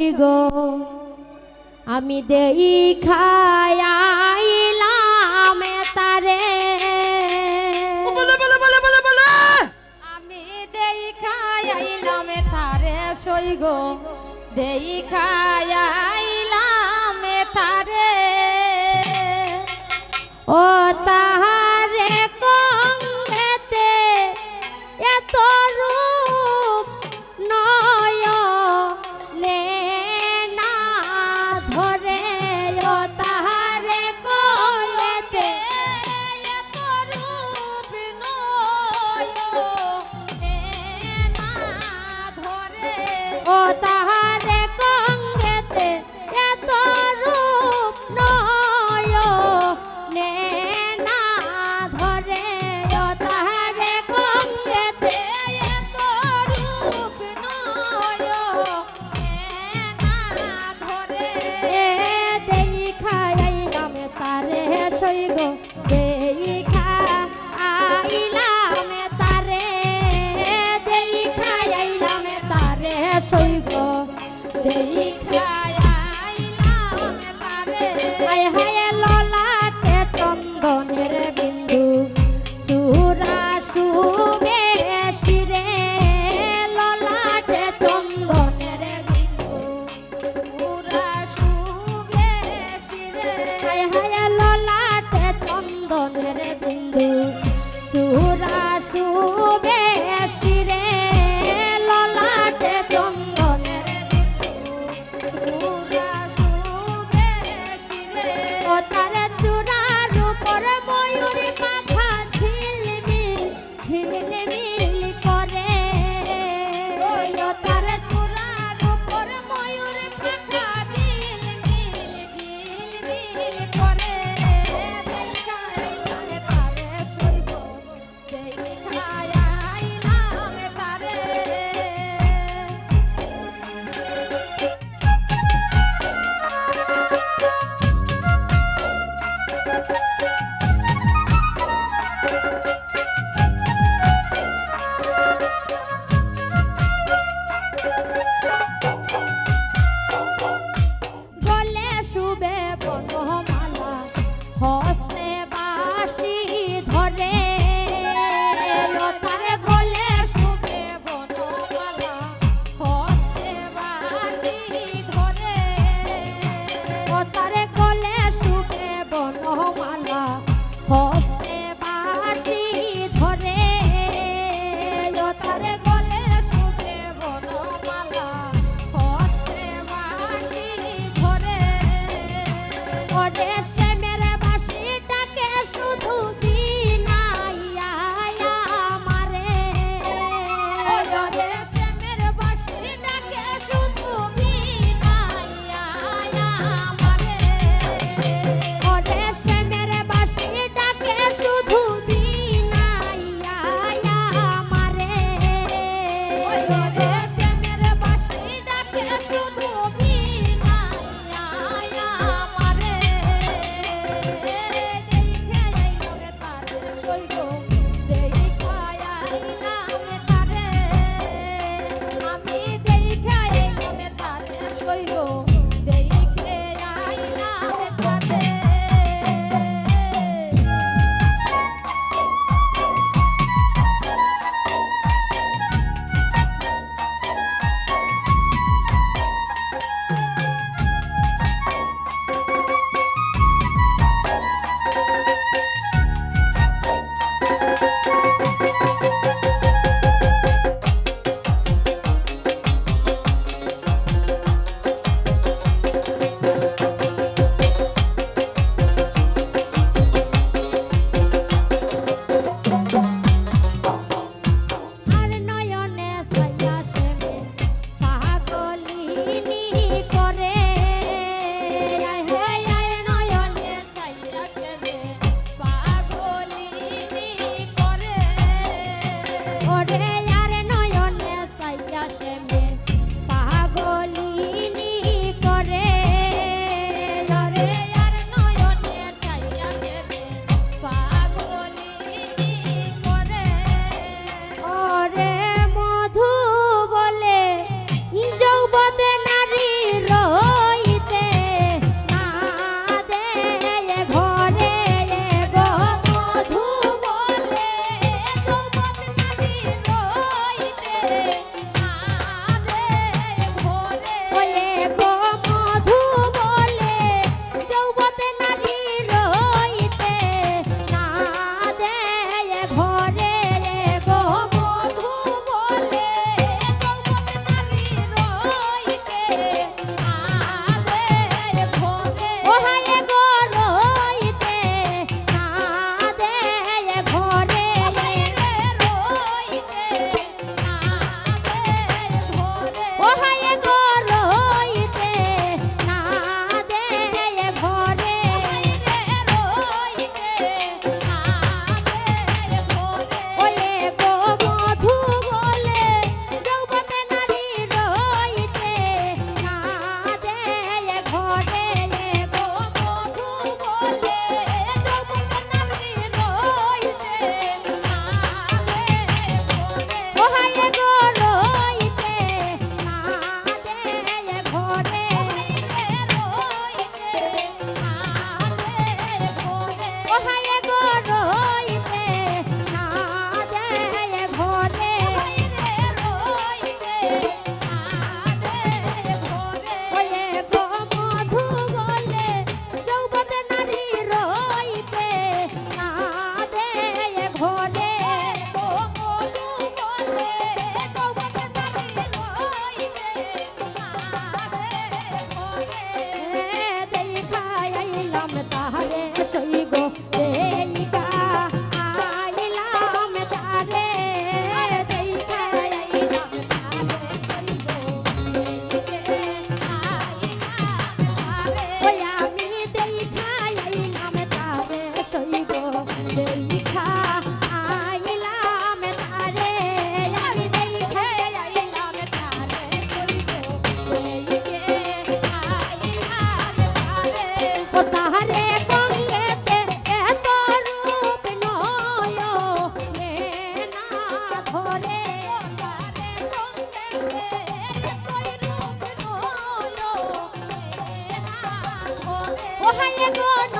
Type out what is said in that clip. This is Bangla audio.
গো আমি দেই খাইলাম তারে আমি দেই খাইলাম তারে সই গো দেই খাইলাম তারে ও তাহারে কঙ্গেতে এত রূপ নয় নে না ধরে ও তাহারে কঙ্গেতে এত রূপ নয় নে না ধরে ও তাহারে কঙ্গেতে এত রূপ নয় নে না ধরে ও তাহারে কঙ্গেতে এত রূপ নয় নে না ধরে দেই খাইলাম তারে সই গো দেই খাইলাম তারে দেই খাইলাম তারে সই গো দেই খাইলাম তারে হায় হায় ললাটে চন্দনের বিন্দু চূড়া সুবে শিরে ললাটে চন্দনের বিন্দু চূড়া সুবে শিরে হায় হায় ললাটে চন্দনের বিন্দু চূড়া সুবে শিরে ললাটে চন্দনের বিন্দু চূড়া সুবে শিরে ও তারে চূড়ার উপর ময়ূরী পাখা ঝিলমিল ঝিলমিল করে ও তারে চূড়ার উপর ময়ূরী পাখা ঝিলমিল ঝিলমিল করে দেখাইলাম তারে সইব দেখাইলাম তারে গলে শুবে বনমালা হস্তে বাঁশি ধরে ও তারে গলে শুবে বনমালা হস্তে বাঁশি ধরে ও তারে গলে শুবে বনমালা হস্তে বাঁশি ধরে ও তারে গলে শুবে বনমালা হস্তে বাঁশি ধরে ওরে শ্যামের বাঁশি ডাকে শুধু বিনাইয়া আমারে ওরে শ্যামের বাঁশি ডাকে শুধু বিনাইয়া আমারে ওরে শ্যামের বাঁশি ডাকে শুধু বিনাইয়া আমারে ওরে শ্যামের বাঁশি ডাকে শুধু বিনাইয়া আমারে দেখে আইলাম তারে সই গো দেখে আইলাম তারে আমি দেখে আইলাম তারে সই গো দেখে আইলাম তারে হায় গো